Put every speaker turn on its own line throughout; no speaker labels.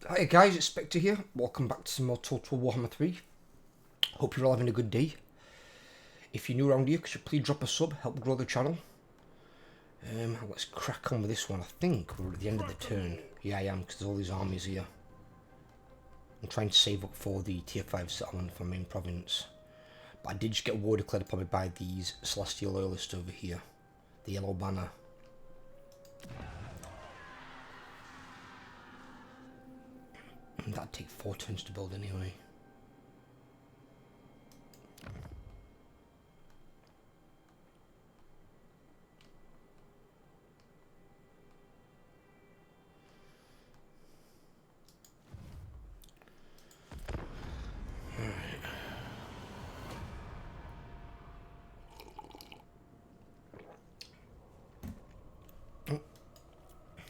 Hi guys, it's Spectre here. Welcome back to some more Total Warhammer 3. Hope you're all having a good day. If you're new around here, could you please drop a sub, help grow the channel. Let's crack on with this one. I think we're at the end of the turn. Yeah, I am, because there's all these armies here. I'm trying to save up for the tier 5 settlement for my main province. But I did just get war declared upon me by these Celestial Loyalists over here. The Yellow Banner. That'd take 4 turns to build anyway.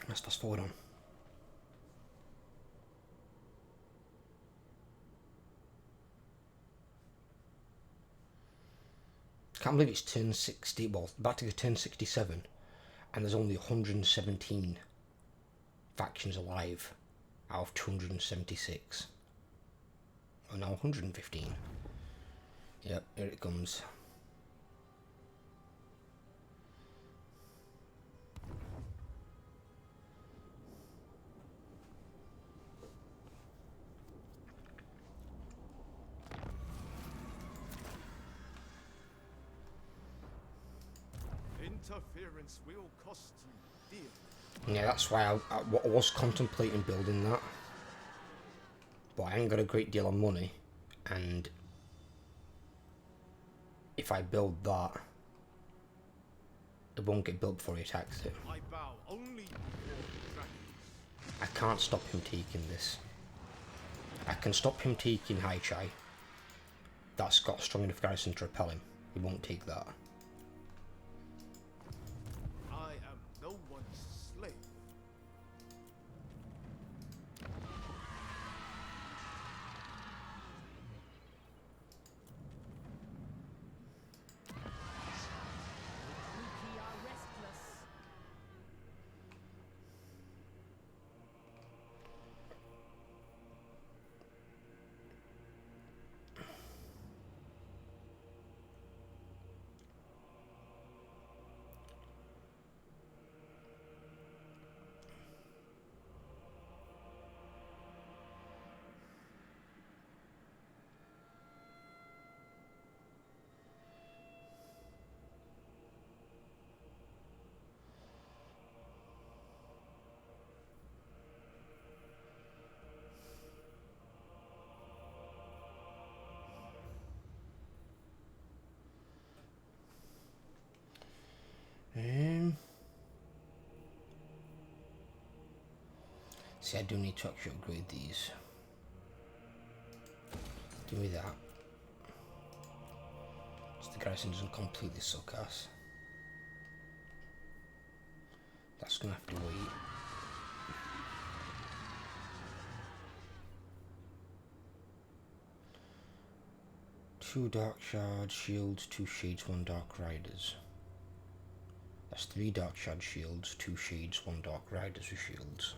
Let's fast forward on. Can't believe it's turn 60, well, back to the turn 67, and there's only 117 factions alive out of 276. Oh, now 115. Yep, here it comes.
Interference will cost you dear.
Yeah, that's why I was contemplating building that. But I ain't got a great deal of money, and if I build that, it won't get built before he attacks it.
I bow only before dragons.
I can't stop him taking this. I can stop him taking High Chai. That's got a strong enough garrison to repel him. He won't take that.
I am no one's slave.
We are restless.
See, I do need to actually upgrade these. Give me that. So the garrison doesn't completely suck ass. That's gonna have to wait. Two Dark Shard Shields, 2 Shades, 1 Dark Riders. That's 3 Dark Shard Shields, 2 Shades, 1 Dark Riders with shields.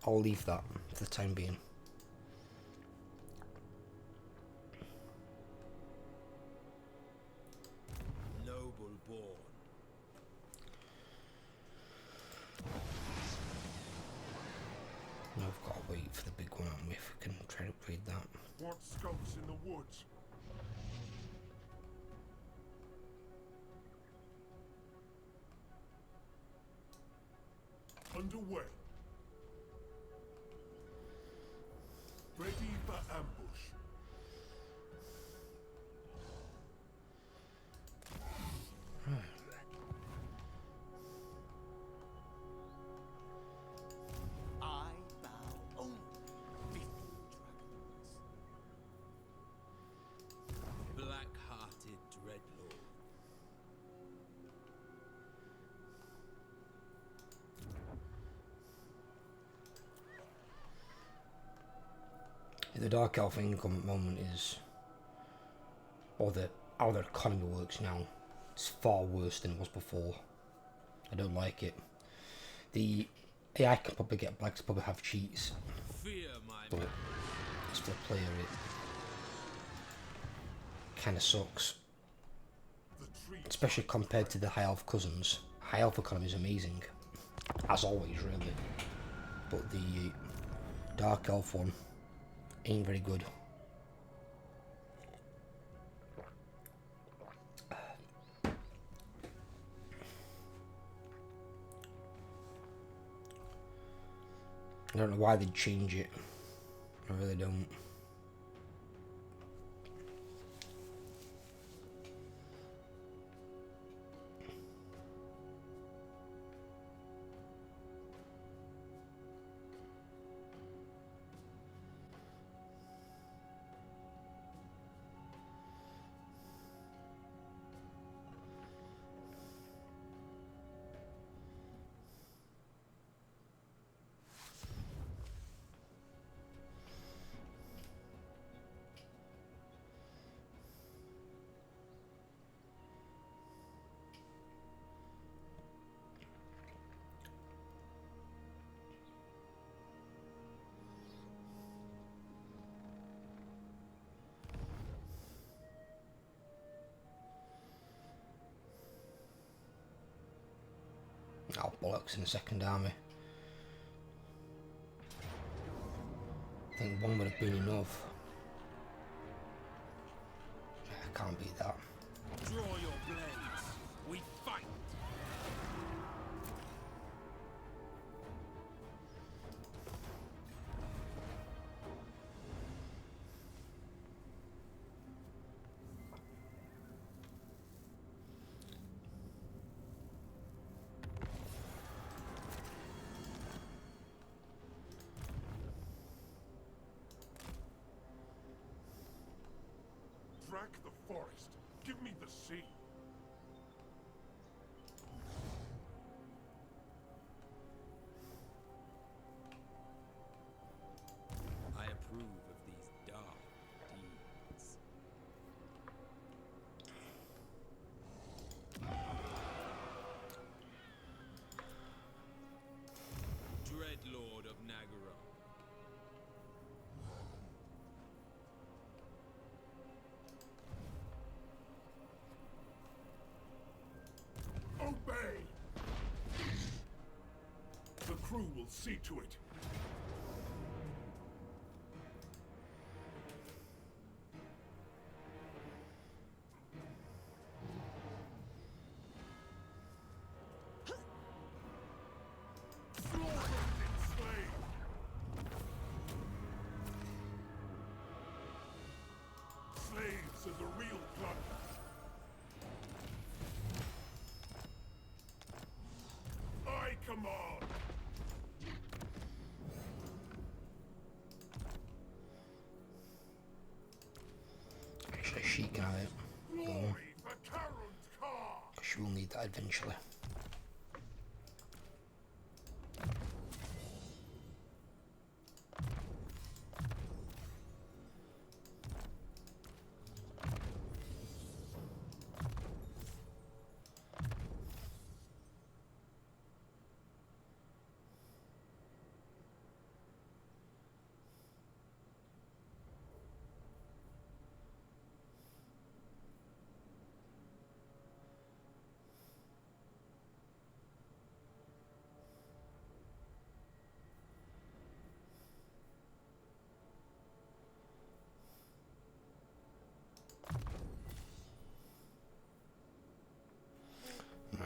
I'll leave that for the time being.
Noble born.
Now I've got to wait for the big one, haven't we, if we can try to upgrade that.
Want scouts in the woods? Underway. Ready for ambush.
I bow only before dragons.
The Dark Elf income at the moment is, or how their economy works now, it's far worse than it was before. I don't like it. The AI can probably get black, probably have cheats, but as for the player, it kind of sucks. Especially compared to the High Elf cousins. High Elf economy is amazing, as always, really. But the Dark Elf one ain't very good. I don't know why they'd change it. I really don't. Oh, bollocks in the second army. I think one would have been enough. I can't beat that.
Draw your blades. We fight.
Track the forest. Give me the sea.
I approve of these dark deeds. Dreadlord of Nagara.
Obey! The crew will see to it. Slaughtered and slain. Slaves are the real plunder. I command.
Actually, she can have it.
Glory for Karun's car.
She will need that eventually.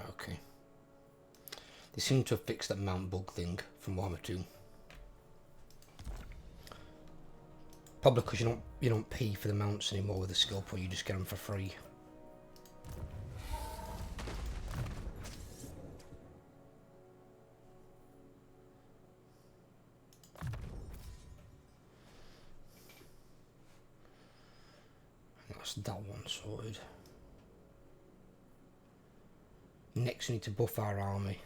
Okay. They seem to have fixed that mount bug thing from Warhammer 2. Probably because you don't pay for the mounts anymore with the skill point, you just get them for free. That's that one sorted. Next we need to buff our army.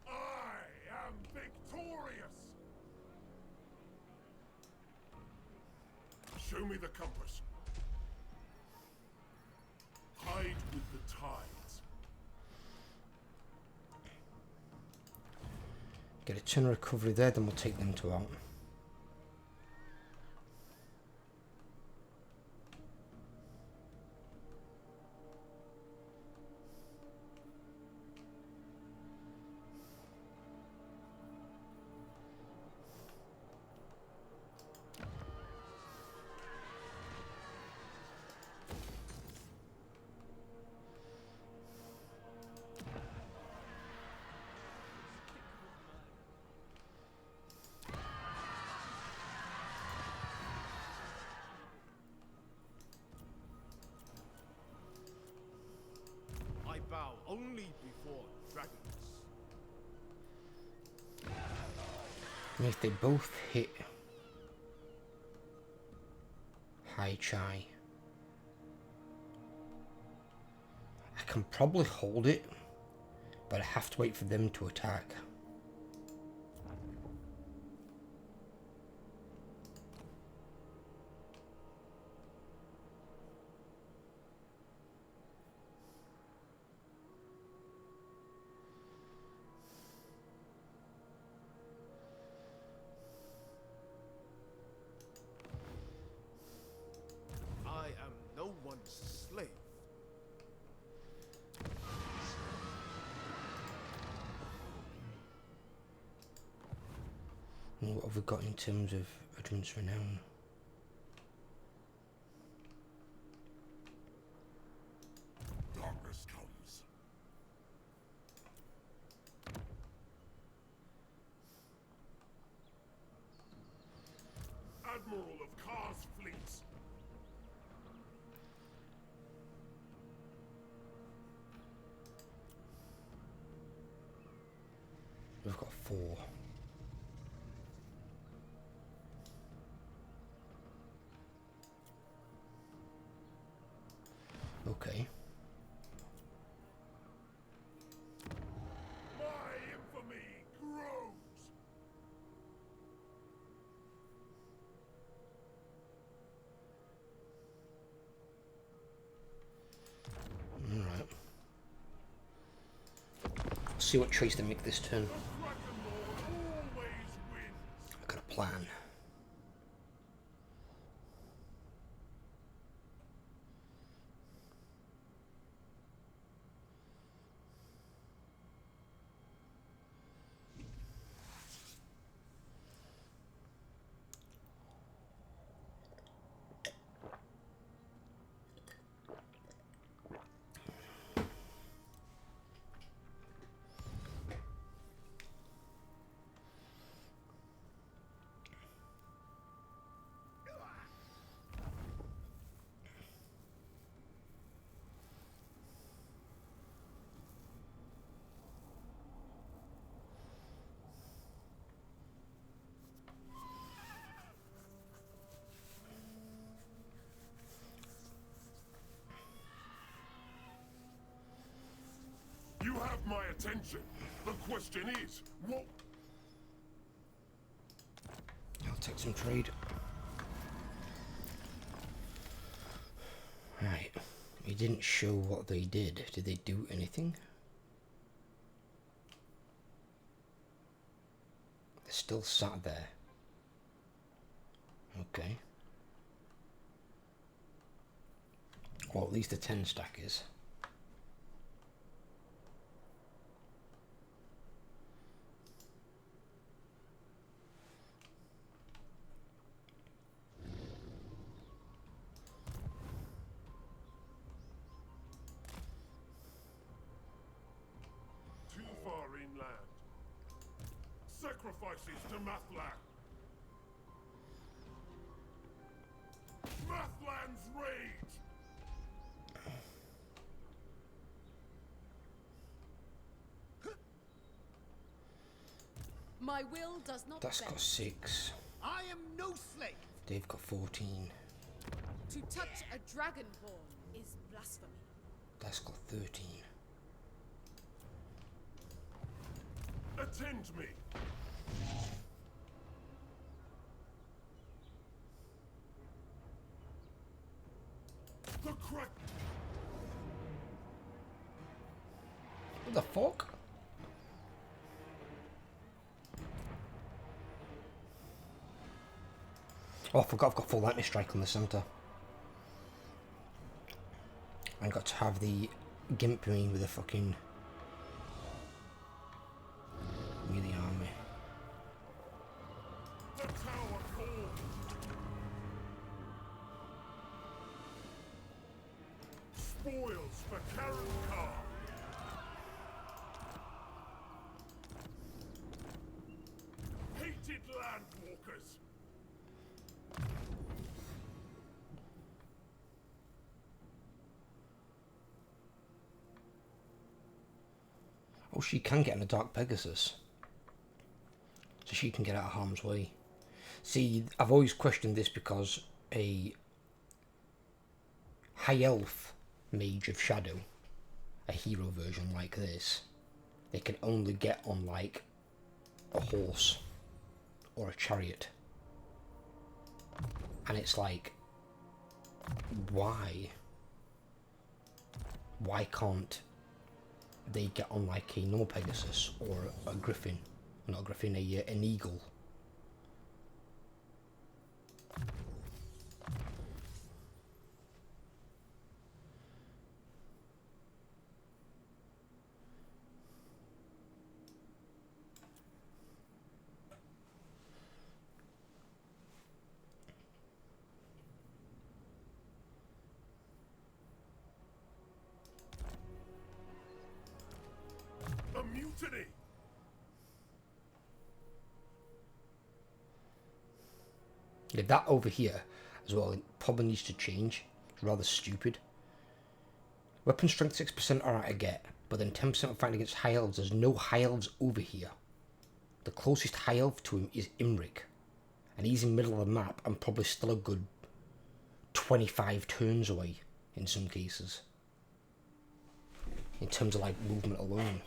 I am me the compass. Hide with the tides.
Get a ton of recovery there, then we'll take them two out.
I bow only before dragons.
And if they both hit high chai, I can probably hold it, but I have to wait for them to attack.
I am no one's slave.
And what have we got in terms of Advance Renown?
Darkness comes. Admiral of Kar's fleets.
We've got 4. Okay.
My infamy grows.
Alright. See what choice they make this turn.
The Dragon Lord always wins.
I've got a plan.
You have my attention. The question is, what?
I'll take some trade. Right. He didn't show what they did. Did they do anything? They're still sat there. Okay. Well, at least the 10 stack is.
Too far inland. Sacrifices to Mathlan. Mathlan's rage.
My will does not
That's
bend.
got 6.
I am no slave.
They've got 14.
To touch a dragonborn is blasphemy.
That's got 13.
Attend me. Crack.
What the fuck? Oh, I forgot I've got full lightning strike on the centre. I got to have the gimp me with a fucking melee army.
The tower falls. Spoils for Karan'Kar. Hated landwalkers.
Oh, she can get in a Dark Pegasus. So she can get out of harm's way. See, I've always questioned this because a High Elf Mage of Shadow, a hero version like this, they can only get on like a horse or a chariot. And it's like, why? Why can't they get on like a normal Pegasus or a griffin? Not a griffin, an eagle.
A mutiny.
Yeah, that over here as well, it probably needs to change. It's rather stupid. Weapon strength 6% alright I get, but then 10% of fighting against high elves. There's no high elves over here. The closest high elf to him is Imric, and he's in the middle of the map and probably still a good 25 turns away in some cases. In terms of like movement alone.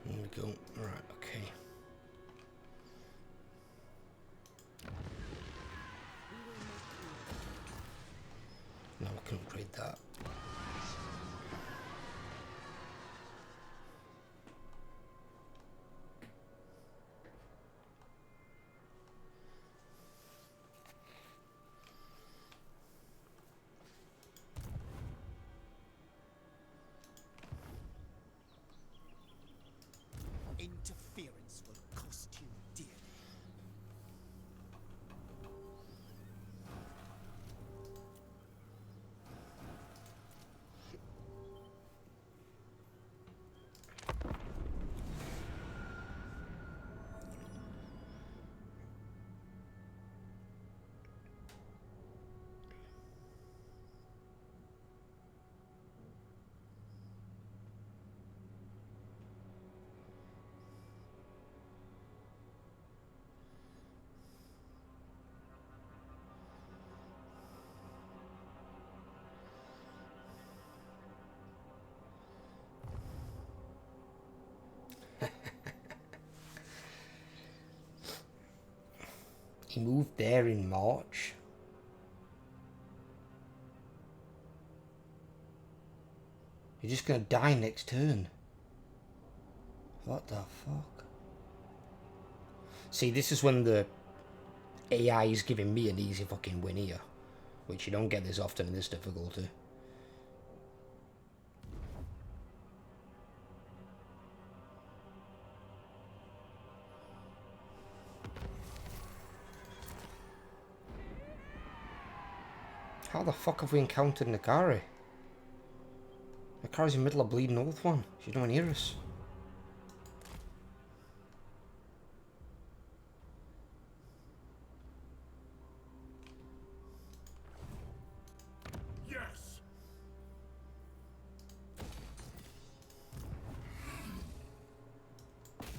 There we go. Right, okay. Now I can upgrade that.
Interference will cost you dearly.
He moved there in March. You're just gonna die next turn. What the fuck? See, this is when the AI is giving me an easy fucking win here, which you don't get this often in this difficulty. How the fuck have we encountered Nakari? Nakari's in the middle of bleeding oath one. She's nowhere near us.
Yes.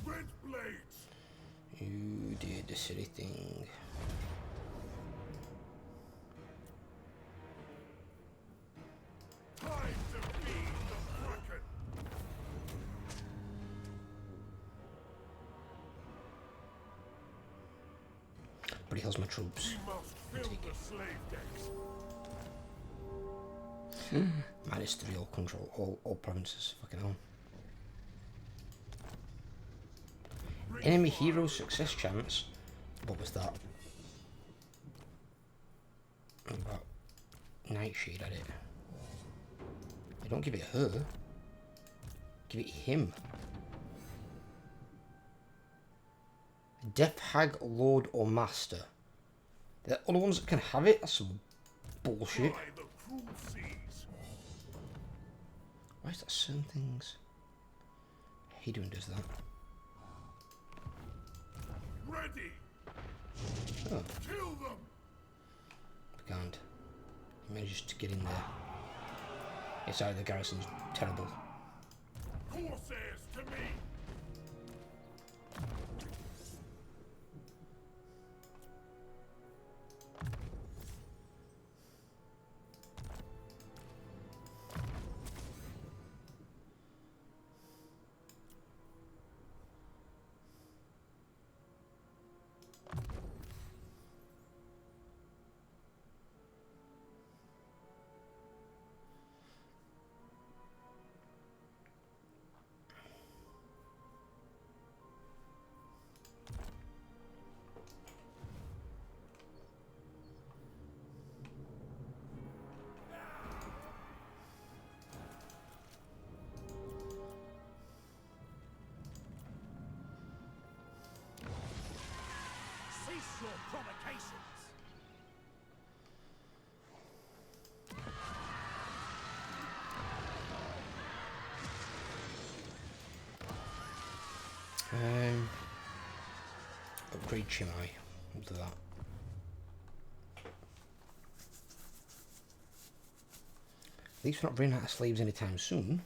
Red blades.
You did the silly thing.
Time to feed the Kraken.
But he heals my troops.
We must fill the slave decks.
-3 all control, all provinces. Fucking hell. Enemy hero success chance. What was that? About Nightshade at it. I don't give it her. Give it him. Death Hag, Lord or Master. The other ones that can have it? That's some bullshit.
By the cruel seas.
Why is that certain things? Hayden does that.
Ready.
Oh,
Kill them.
I can't. He manages to get in there. It's out of the garrison's terrible.
Corsairs to me.
Cease your provocations.
Upgrade Chimay. We'll do that. At least we're not running out of slaves anytime soon.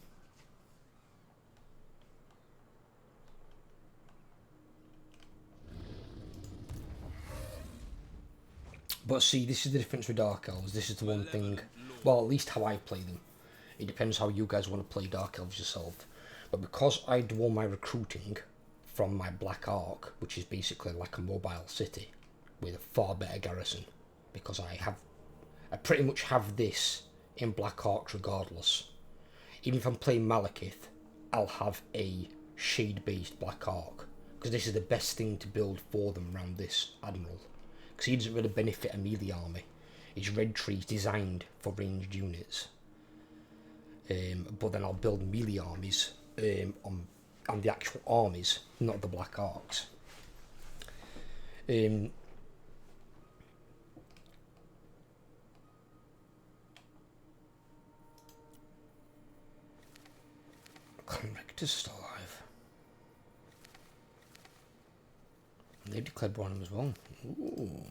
But see, this is the difference with Dark Elves. This is the one thing, well, at least how I play them. It depends how you guys want to play Dark Elves yourself. But because I do all my recruiting from my Black Ark, which is basically like a mobile city with a far better garrison, because I pretty much have this in Black Ark regardless. Even if I'm playing Malekith, I'll have a shade-based Black Ark, because this is the best thing to build for them around this Admiral. Because he doesn't really benefit a melee army. His red tree's designed for ranged units. But then I'll build melee armies on the actual armies, not the Black Arks. Conrector's still alive. And they've declared Warhammer as well. Ooh.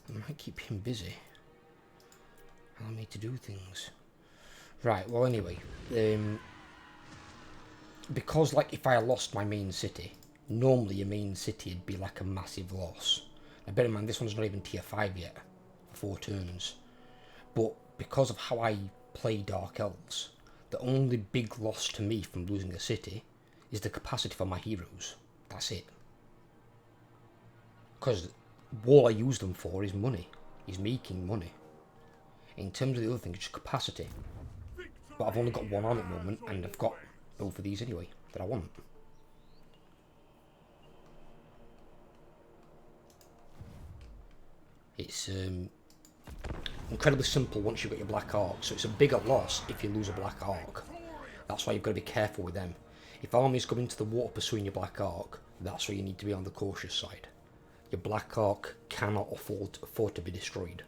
I might keep him busy. Allow me to do things. Right, well anyway. Because like if I lost my main city, normally your main city would be like a massive loss. Now bear in mind this one's not even tier 5 yet. 4 turns. But because of how I play Dark Elves, the only big loss to me from losing a city is the capacity for my heroes. That's it. Because all I use them for is money. Is making money. In terms of the other thing, it's just capacity. But I've only got one on at the moment, and I've got both of these anyway that I want. It's incredibly simple once you've got your Black Ark, so it's a bigger loss if you lose a Black Ark. That's why you've got to be careful with them. If armies come into the water pursuing your Black Ark, that's where you need to be on the cautious side. Your Black Ark cannot afford to be destroyed.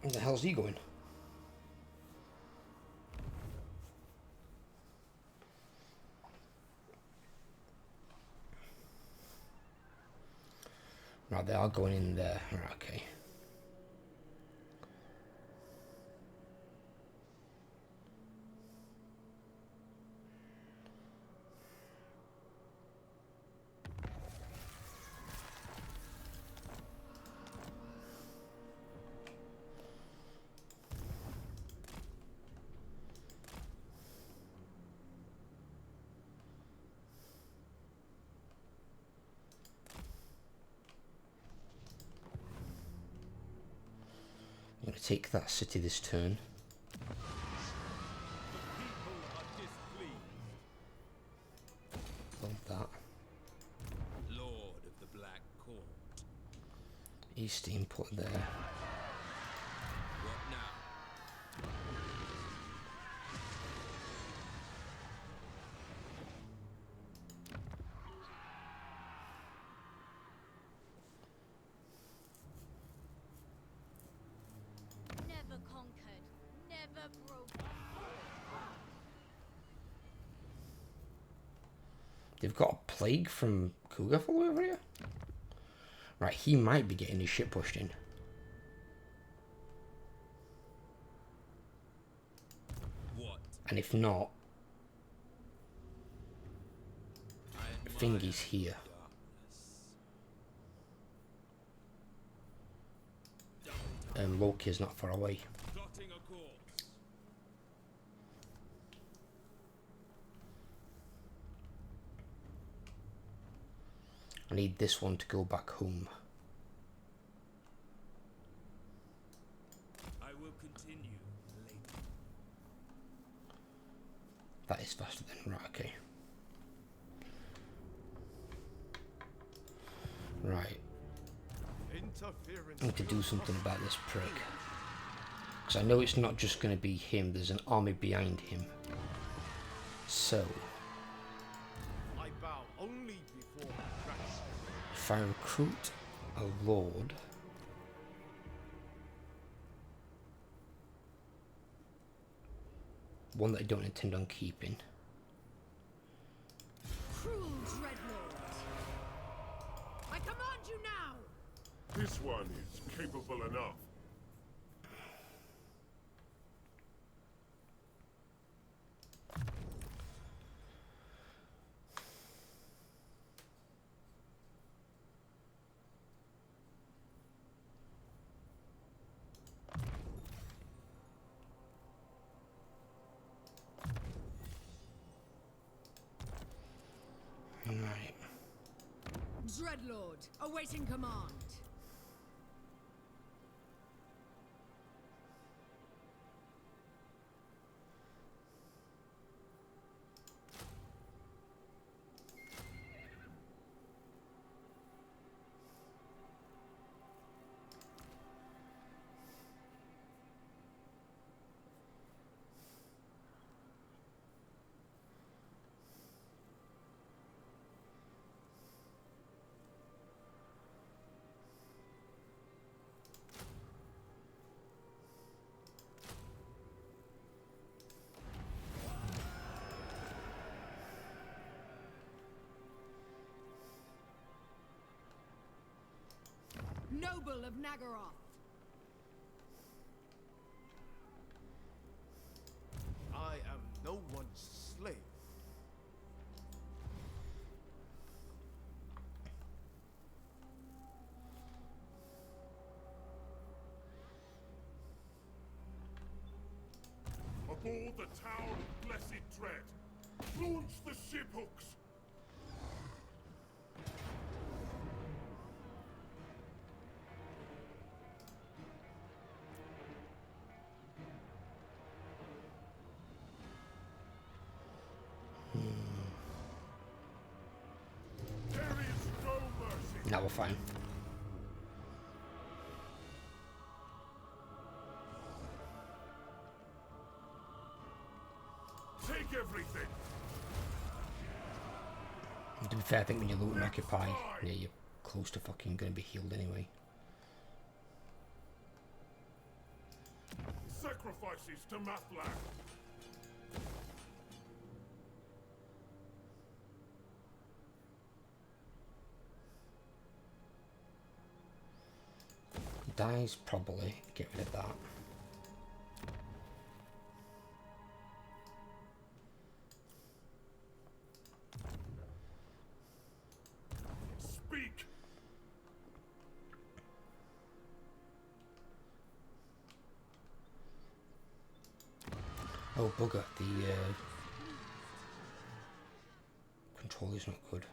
Where the hell's he going? Right, they are going in there. Right, okay. I'm going to take that city this turn. Build that.
Lord of the Black Court.
East input there.
What now?
Never conquered, never broken.
They've got a plague from Kugafall over here? Right, he might be getting his shit pushed in.
What?
And if not, Thingy's here. And Lokhir's not far away.
Plotting a course.
I need this one to go back home.
I will continue later.
That is faster than right, okay. Right. I need to do something about this prick. Because I know it's not just going to be him, there's an army behind him. So,
I bow only before Christ.
if I recruit a lord, one that I don't intend on keeping,
Cruel dreadlord. I command you now.
This one is capable enough.
right.
Dreadlord, awaiting command. Noble of Nagaroth.
I am no one's slave.
Aboard the Tower of Blessed Dread. Launch the ship hooks. There is no mercy.
Now we're fine.
Take everything.
To be fair, I think when you loot and occupy, yeah, you're close to fucking gonna be healed anyway.
sacrifices to Mathlan.
Dies probably. Get rid of that.
Speak.
Oh bugger, the control is not good.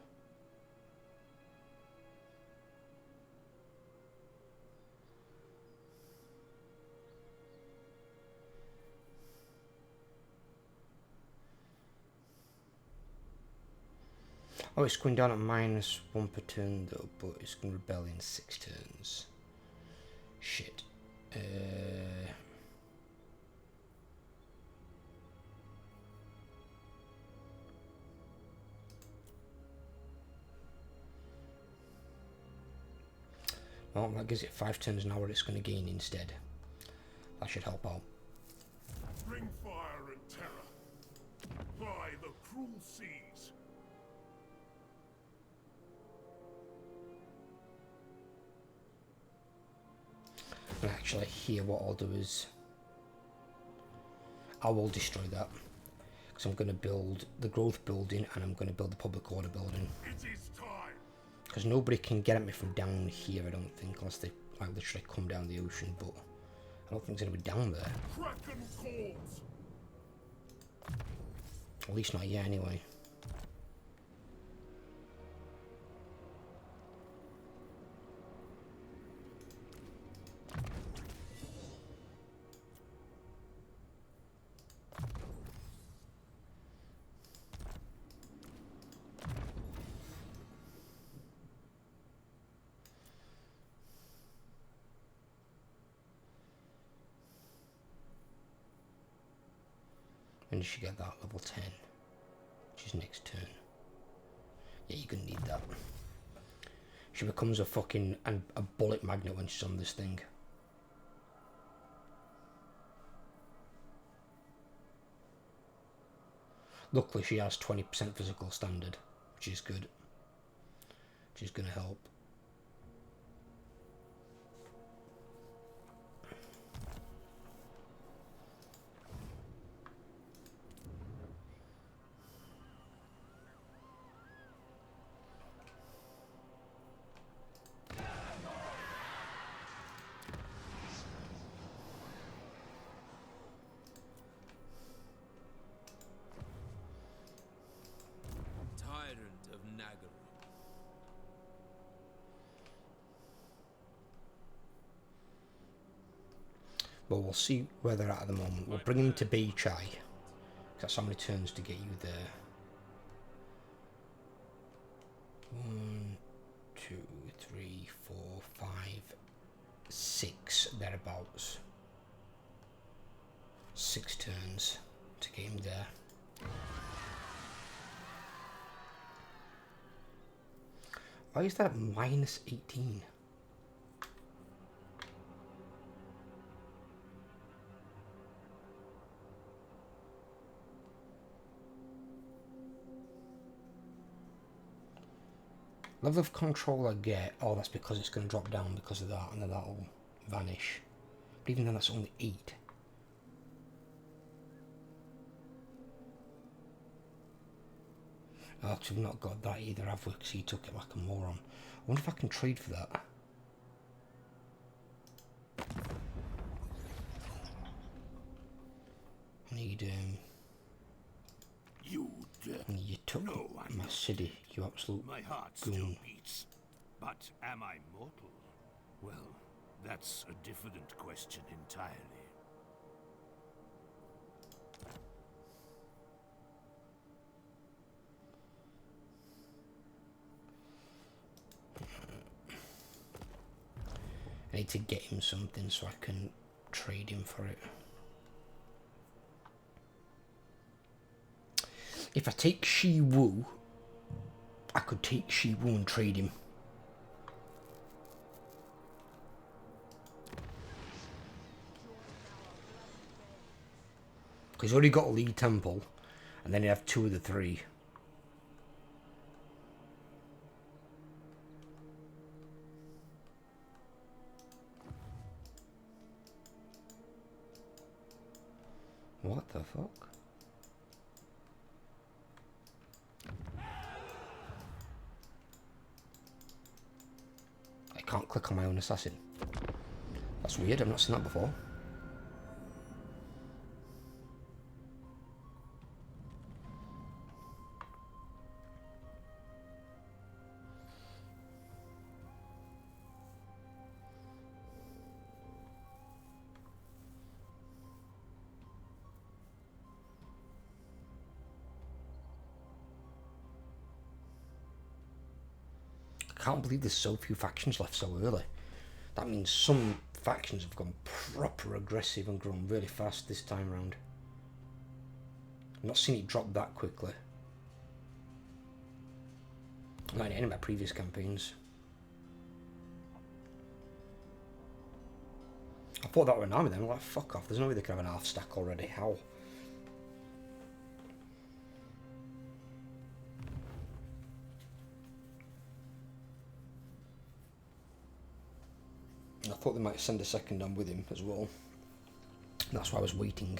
Oh, it's going down at -1 per turn though, but it's going to rebel in 6 turns. Shit. Well, that gives it 5 turns now, what it's going to gain instead. That should help out.
Bring fire and terror. Ply the cruel seas.
And actually here what I'll do is I will destroy that, because I'm going to build the growth building and I'm going to build the public order building,
It is time.
because nobody can get at me from down here, I don't think, unless they like literally come down the ocean, but I don't think it's going to be down there,
Kraken calls.
at least not yet anyway. And you should get that level 10, which is next turn. Yeah, you're gonna need that. She becomes a fucking a bullet magnet when she's on this thing. Luckily she has 20% physical standard, which is good. Which is gonna help.
Tyrant of Nagaru.
But we'll see where they're at the moment. We'll bring them to Beichai, because that's how many turns to get you there. 1, 2, 3, 4, 5, 6 thereabouts. 6 turns to get him there. Why is that at -18? Level of control I get, oh that's because it's going to drop down because of that, and then that'll vanish. But even then that's only 8. Oh, we've not got that either, have we? Because he took it like a moron. I wonder if I can trade for that. I need, you took
No, I'm
my
not.
city, you absolute
My heart
goon.
still beats. But am I mortal? Well, that's a different question entirely.
I need to get him something so I can trade him for it. If I take Shi Wu, I could take Shi Wu and trade him. He's already got a lead temple, and then you have 2 of the 3. What the fuck? I can't click on my own assassin. That's weird, I've not seen that before. I can't believe there's so few factions left so early. That means some factions have gone proper aggressive and grown really fast this time round. I've not seen it drop that quickly. Not in any of my previous campaigns. I thought that were an army then. I'm like, fuck off. There's no way they can have an half stack already. How? I thought they might send a second on with him as well. That's why I was waiting.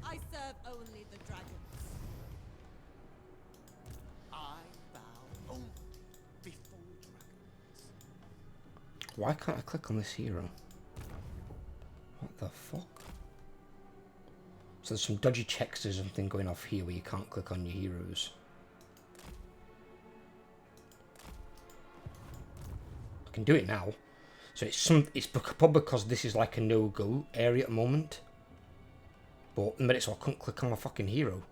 I serve only the dragons.
I bow only before dragons.
Why can't I click on this hero? What the fuck? So there's some dodgy checks or something going off here where you can't click on your heroes. I can do it now. So it's probably because this is like a no-go area at the moment. But in a minute, so I couldn't click on my fucking hero.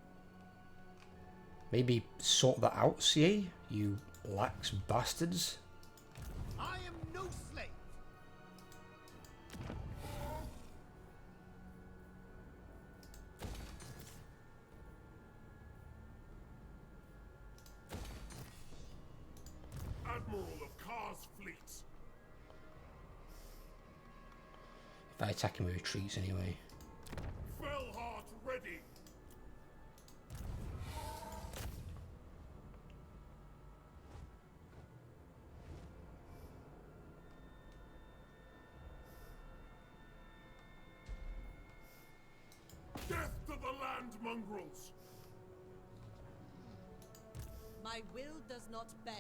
Maybe sort that out, CA, you lax bastards.
I am no slave.
Admiral of Kar's fleets.
If I attack him with retreats anyway.
Fellheart ready. Death to the land mongrels.
My will does not bend.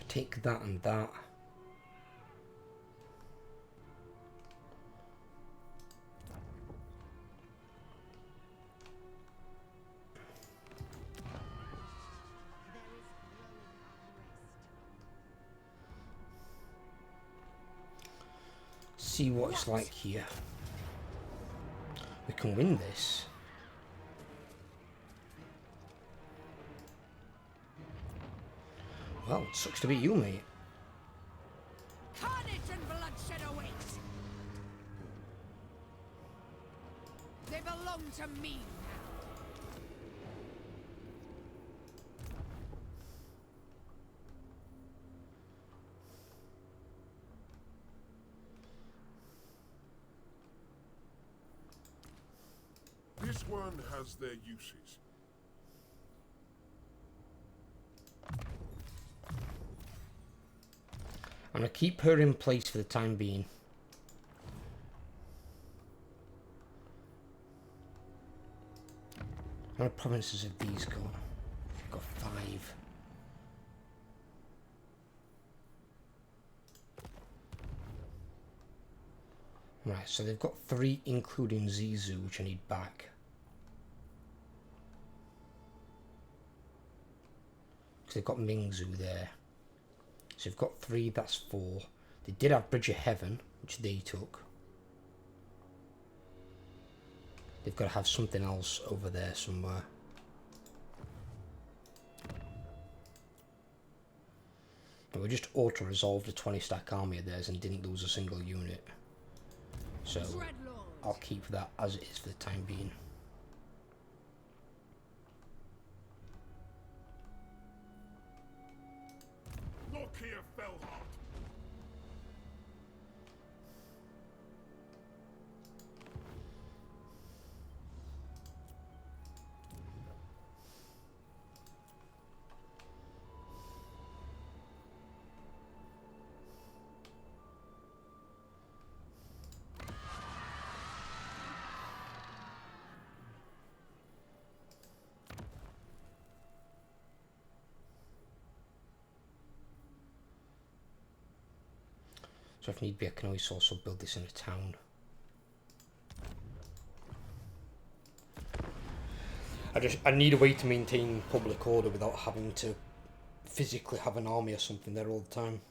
Take that and that. See what it's like here. We can win this. Well, it sucks to be you, mate.
Carnage and bloodshed await. They belong to me now.
This one has their uses.
I'm going to keep her in place for the time being. How many provinces have these got? They've got 5. Right, so they've got 3 including Zizu, which I need back. Because they've got Mingzhu there. So they've got 3, that's 4. They did have Bridge of Heaven, which they took. They've got to have something else over there somewhere. We just auto-resolved a 20-stack army of theirs and didn't lose a single unit. So
Dreadlord.
I'll keep that as it is for the time being.
Lokhir Fellheart.
So if need be, I can always also build this in a town. I need a way to maintain public order without having to physically have an army or something there all the time.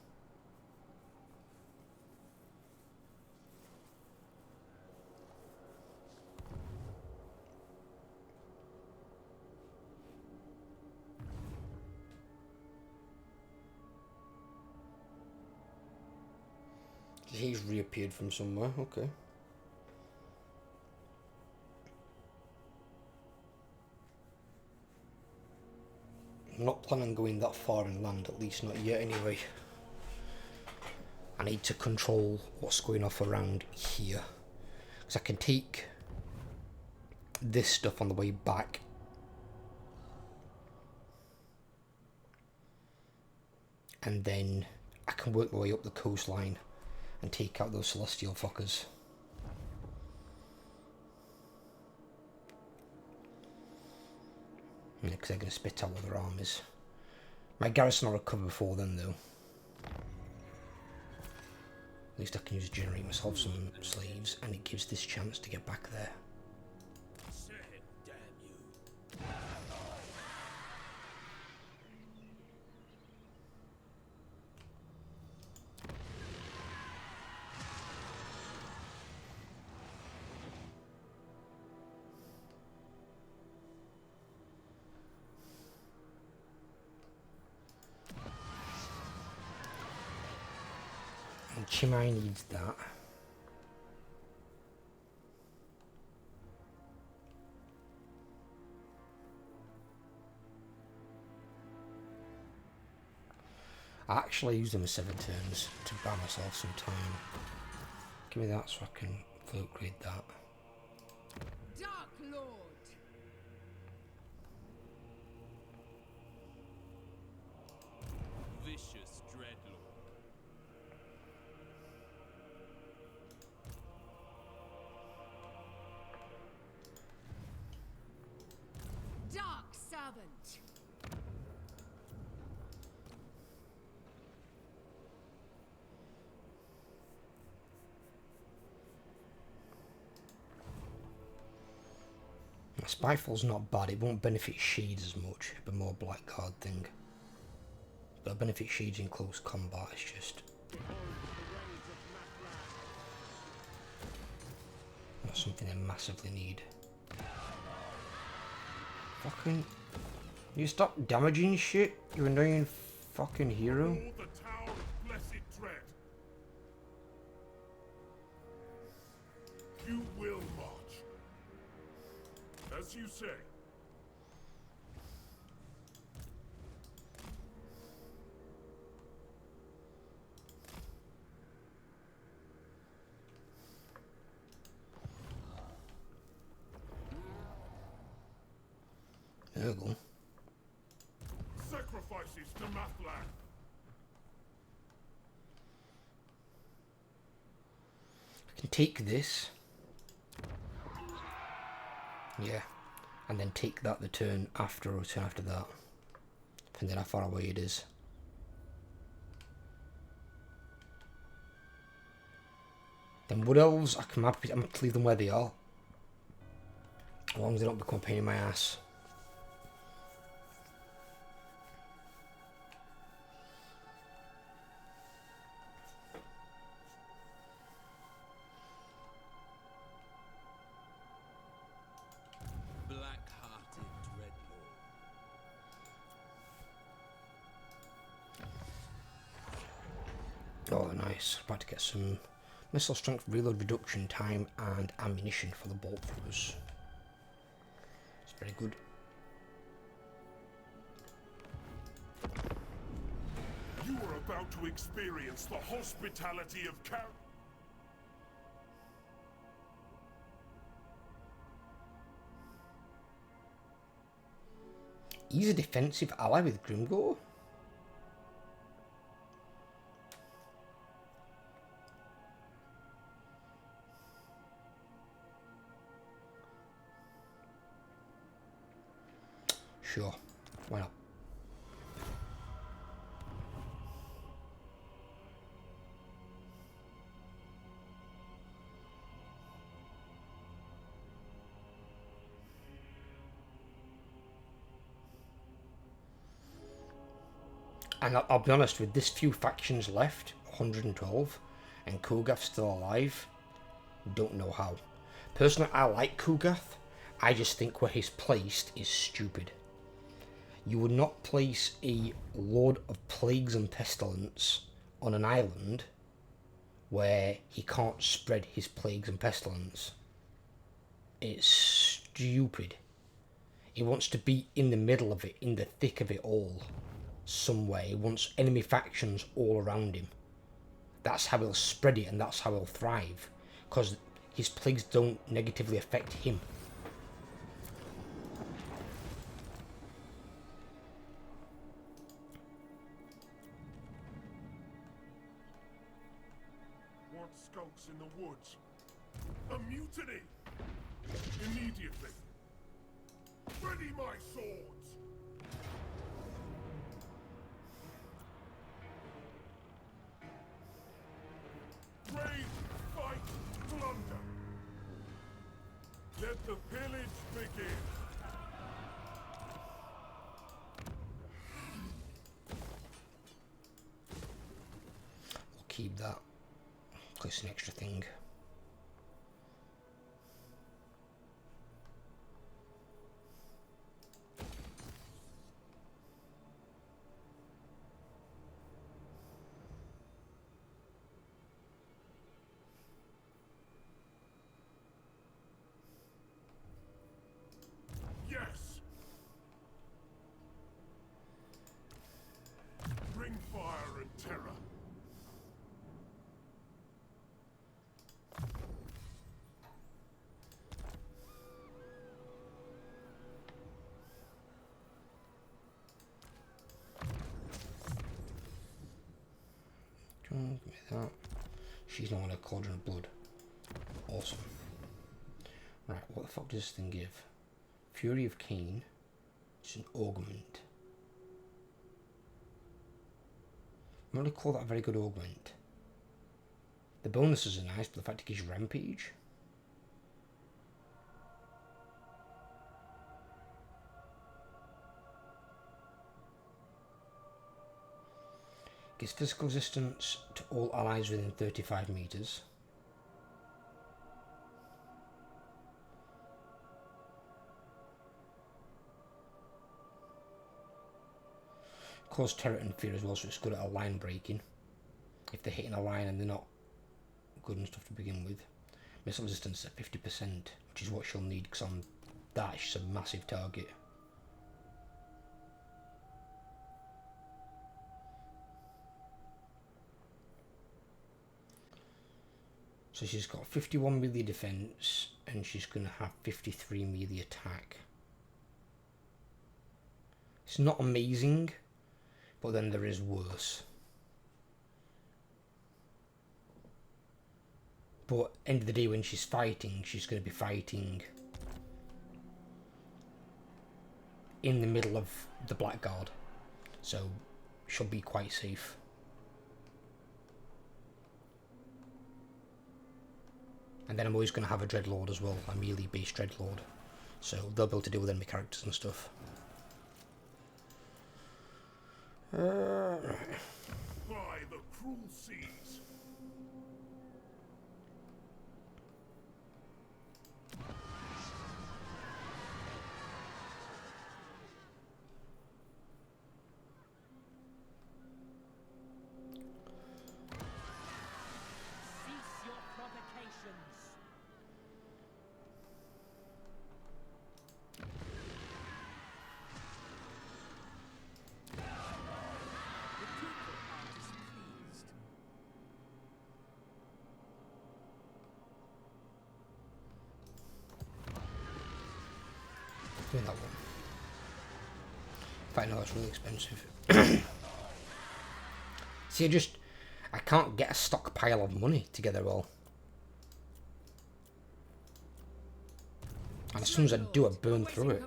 He's reappeared from somewhere, okay. I'm not planning on going that far inland, at least not yet anyway. I need to control what's going off around here. Because I can take this stuff on the way back. And then I can work my way up the coastline and take out those celestial fuckers. Because they're going to spit out other armies. My garrison will recover before then though. At least I can use generate myself some slaves, and it gives this chance to get back there.
Damn you.
And Chimay needs that. I actually used them as 7 turns to buy myself some time. Give me that so I can fully upgrade that.
Dark Lord.
Vicious Dreadlord.
Dark Servant.
Spyfall's not bad, it won't benefit Shades as much, but more Blackguard thing. But it'll benefit Shades in close combat, it's just not something I massively need. Fucking... You stop damaging shit, you annoying fucking hero.
All the Tower of Blessed Dread. You will march. As you say.
There we go.
Sacrifices to Mathlan.
I can take this. Yeah. And then take that the turn after or turn after that. Depending how far away it is. Then Wood Elves, I'm happy to leave them where they are. As long as they don't become a pain in my ass.
Black-hearted Dreadlord.
Oh, nice. About to get some missile strength, reload reduction time, and ammunition for the bolt throwers. It's very good.
You are about to experience the hospitality of
He's a defensive ally with Grimgore? Sure, why not? And I'll be honest, with this few factions left, 112, and Kogath's still alive, don't know how. Personally, I like Kogath. I just think where he's placed is stupid. You would not place a Lord of Plagues and Pestilence on an island where he can't spread his plagues and pestilence. It's stupid. He wants to be in the middle of it, in the thick of it all. Somewhere. He wants enemy factions all around him. That's how he'll spread it, and that's how he'll thrive. Because his plagues don't negatively affect him.
What skulks in the woods? A mutiny! Immediately! Ready my swords! Raid, fight, plunder! Let the pillage begin!
We'll keep that. It's an extra thing.
Yes! Bring fire and terror.
Give me that. She's not on a cauldron of blood. Awesome. Right, what the fuck does this thing give? Fury of Cain. It's an augment. I'm going to call that a very good augment. The bonuses are nice, but the fact it gives you rampage. Gives physical resistance to all allies within 35 meters. Cause terror and fear as well, so it's good at a line breaking. If they're hitting a line and they're not good and stuff to begin with. Missile resistance at 50%, which is what she'll need, because on that she's a massive target. So she's got 51 melee defense, and she's going to have 53 melee attack. It's not amazing, but then there is worse. But end of the day, when she's fighting, she's going to be fighting in the middle of the Blackguard, so she'll be quite safe. And then I'm always going to have a Dreadlord as well, a melee based Dreadlord, so they'll be able to deal with enemy characters and stuff. Right.
By the cruel seas.
Give me that one. In fact, no, that's really expensive. See, I can't get a stockpile of money together all. And as soon as I do, I burn through it.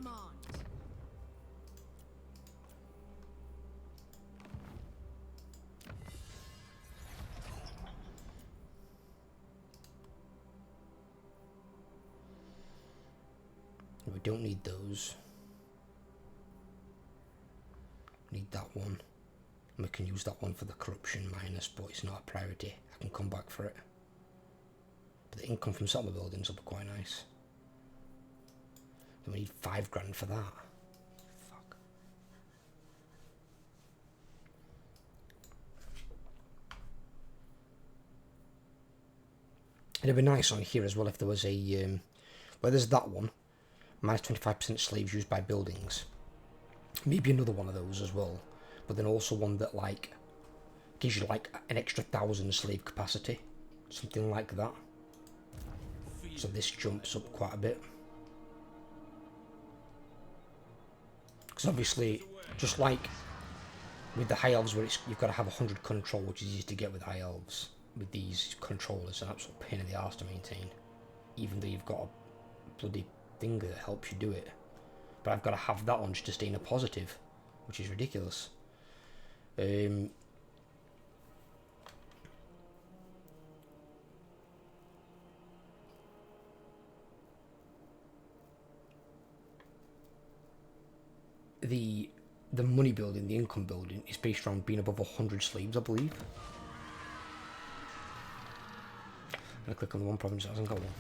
We don't need those. Need that one. And we can use that one for the corruption minus, but it's not a priority. I can come back for it. But the income from settlement buildings will be quite nice. Then we need 5 grand for that. Fuck. It'd be nice on here as well if there was a well, there's that one, minus 25% slaves used by buildings. Maybe another one of those as well, but then also one that like gives you like an extra 1,000 slave capacity, something like that. So this jumps up quite a bit. Because obviously, just like with the high elves, where you've got to have 100 control, which is easy to get with high elves. With these controllers, it's an absolute pain in the arse to maintain, even though you've got a bloody thing that helps you do it. But I've got to have that on just to stay in a positive, which is ridiculous. The money building, the income building, is based around being above 100 slaves, I believe. I'm gonna click on the one province that hasn't got one.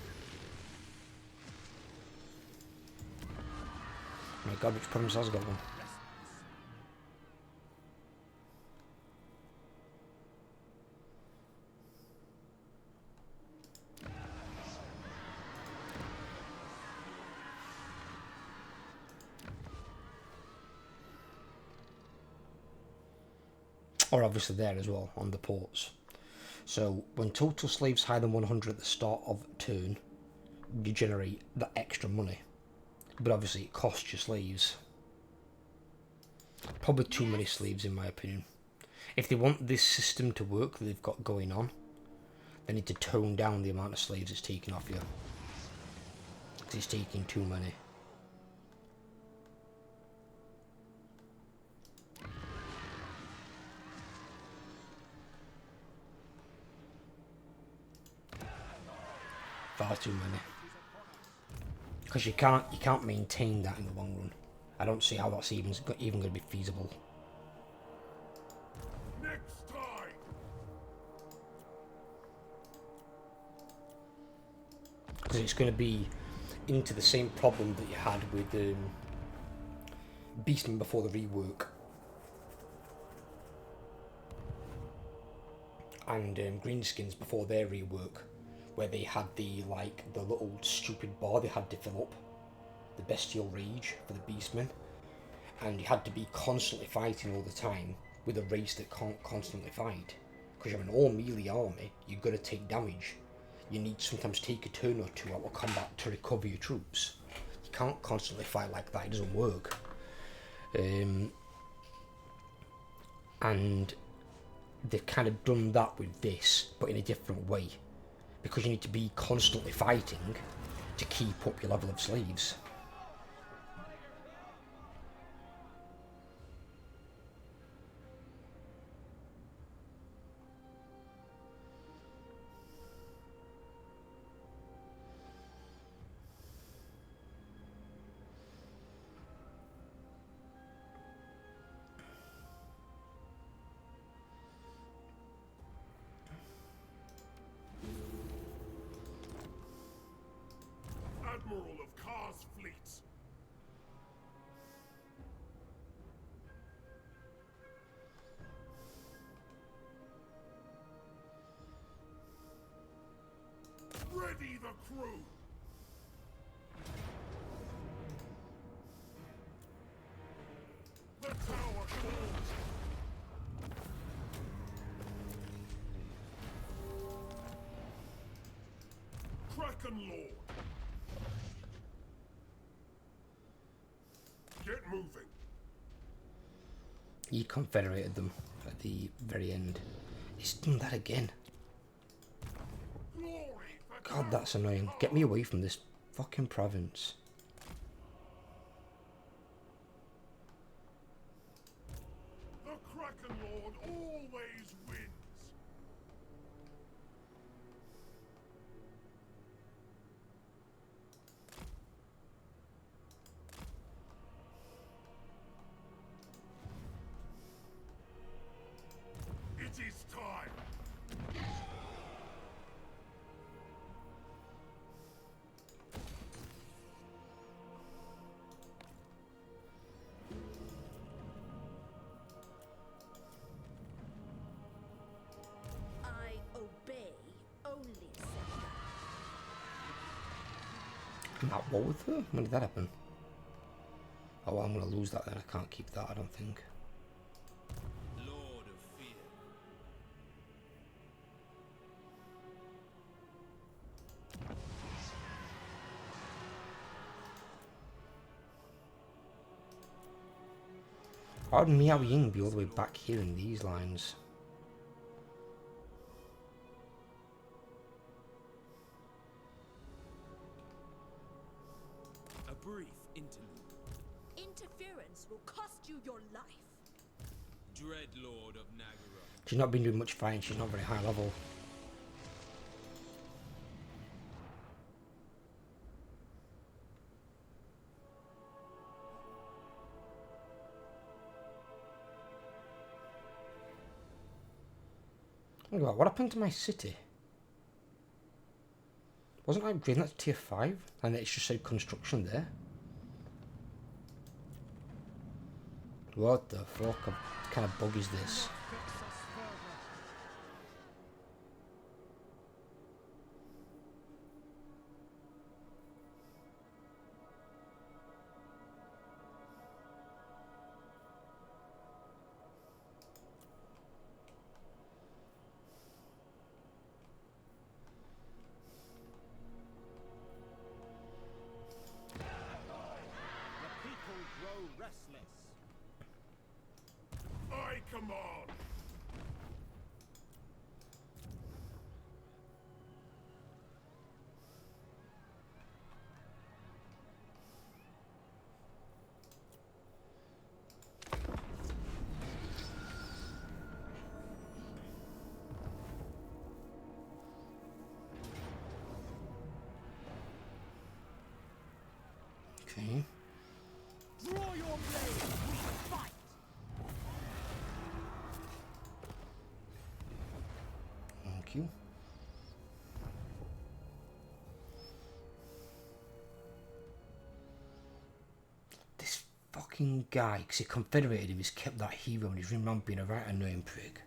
Oh my god, which province has got one? Or obviously there as well, on the ports. So, when total slaves higher than 100 at the start of turn, you generate that extra money. But obviously it costs you slaves. Probably too many slaves in my opinion. If they want this system to work that they've got going on, they need to tone down the amount of slaves it's taking off you. Because it's taking too many. Far too many. Because you can't maintain that in the long run. I don't see how that's even going to be feasible.
Next time.
Because it's going to be into the same problem that you had with Beastmen before the rework. And Greenskins before their rework. Where they had the little stupid bar they had to fill up. The bestial rage for the beastmen. And you had to be constantly fighting all the time with a race that can't constantly fight. Because you're an all melee army, you've got to take damage. You need to sometimes take a turn or two out of combat to recover your troops. You can't constantly fight like that, it doesn't work. And they've kind of done that with this, but in a different way. Because you need to be constantly fighting to keep up your level of slaves.
Admiral of Kar's fleets. Ready the crew. The tower falls. Kraken Lord. moving.
He confederated them at the very end. He's done that again.
Glory for
God, that's annoying. Get me away from this fucking province.
the Kraken Lord always wins. It is time.
I obey only Spectre.
I'm at war with her? When did that happen? Oh, well, I'm going to lose that then. I can't keep that, I don't think.
Lord of Fear.
How would Miao Ying be all the way back here in these lines?
A brief interlude.
Interference will cost you your life.
Dreadlord of Nagara.
She's not been doing much fighting. She's not very high level. Oh God, what happened to my city? Wasn't I upgrading that to tier 5? And it just said construction there. What the fuck? What kind of bug is this?
Fix us further. The people grow restless.
I command.
Okay.
Draw your blade. We fight.
Thank you. This fucking guy, because he confederated him, he's kept that hero and he's running around being a right annoying prig.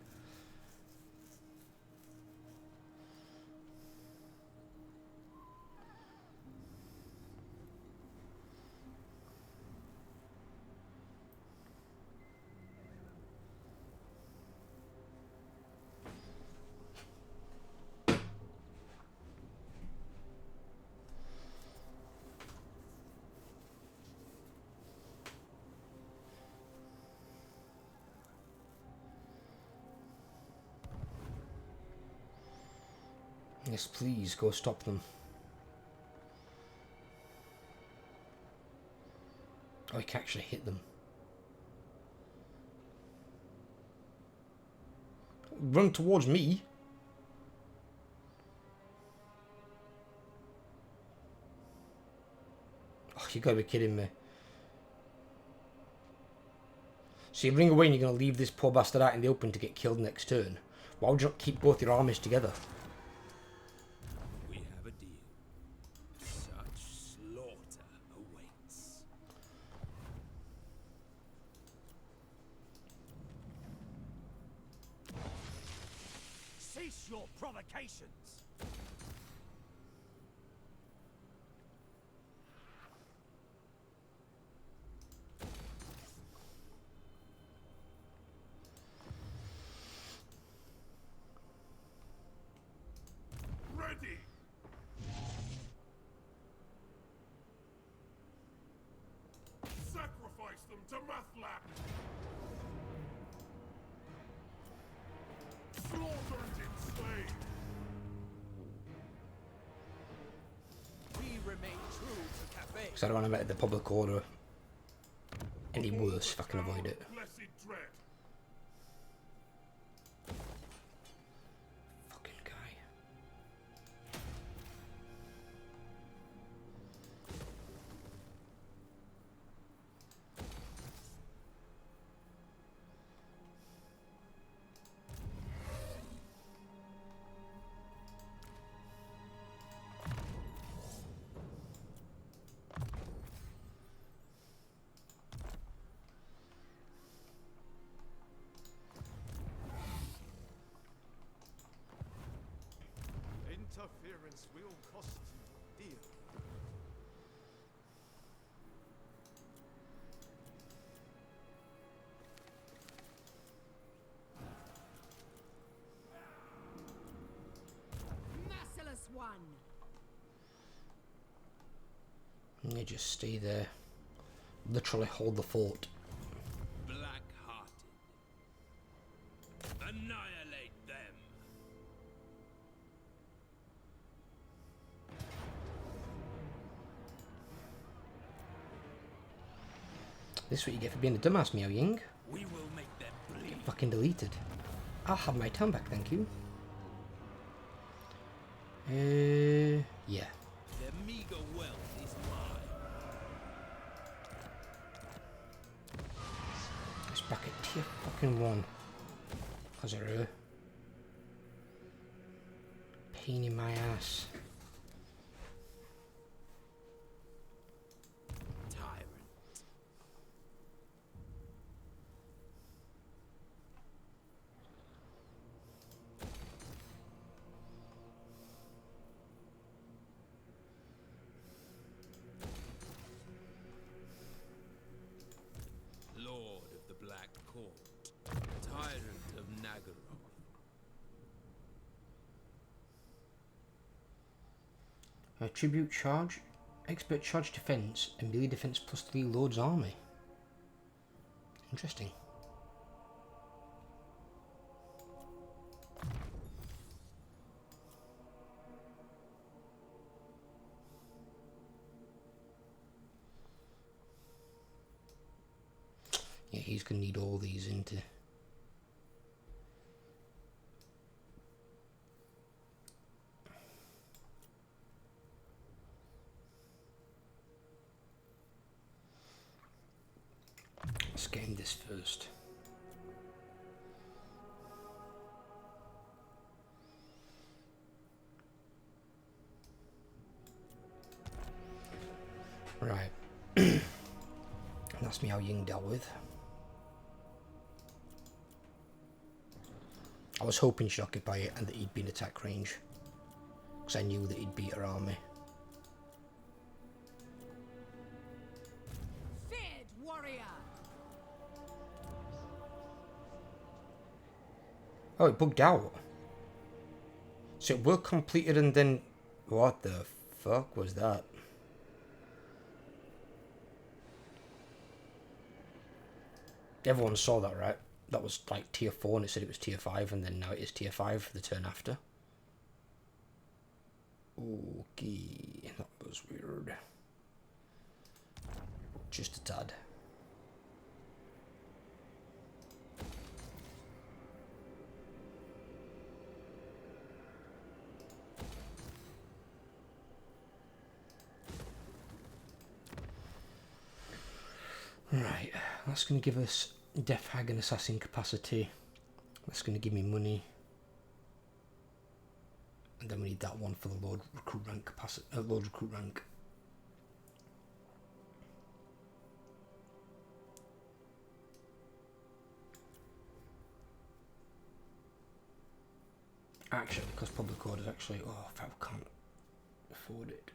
Yes, please, go stop them. Oh, he can actually hit them. Run towards me. Oh, you gotta be kidding me. So you bring away and you're gonna leave this poor bastard out in the open to get killed next turn. Why would you not keep both your armies together?
We have a deal. Such slaughter awaits.
Cease your provocations.
Ready. Sacrifice them
Because I don't want to make the public order any worse if I can avoid it.
Blessed dread.
Fucking guy.
Interference will cost you dear.
Merciless one.
And you just stay there. Literally hold the fort.
Black-hearted. Annihilate them.
This is what you get for being a dumbass, Miao Ying.
We will make them bleed.
Fucking deleted. I'll have my town back, thank you. Yeah.
Their meager wealth is mine.
It's back at tier fucking 1. Cause of her. Pain in my ass.
Tyrant. Lord of the Black Court. Tyrant of Nagaroth.
Tribute charge. Expert charge defense and melee defense plus 3 Lord's army. Interesting. Yeah, he's gonna need all these into. Let's game this first. Right. That's me how Ying dealt with. I was hoping she'd occupy it and that he'd be in attack range. Because I knew that he'd beat her army.
Feared warrior.
Oh, it bugged out. So it work completed and then... What the fuck was that? Everyone saw that, right? That was like tier 4 and it said it was tier 5 and then now it is tier 5 for the turn after. Okay, that was weird. Just a tad. Right, that's going to give us Death Hag and Assassin capacity. That's going to give me money. And then we need that one for the Lord Recruit rank capacity. Lord Recruit rank. Actually, because public orders actually... Oh, if I can't afford it.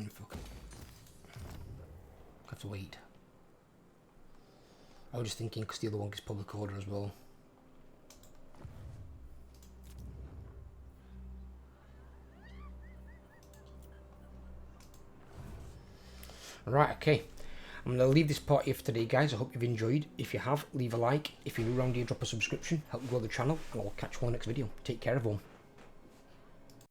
Fuck it. I have to wait. I was just thinking because the other one gets public order as well. Right, okay. I'm going to leave this part here for today, guys. I hope you've enjoyed. If you have, leave a like. If you're new around here, drop a subscription. Help grow the channel. And I'll catch you on the next video. Take care, everyone.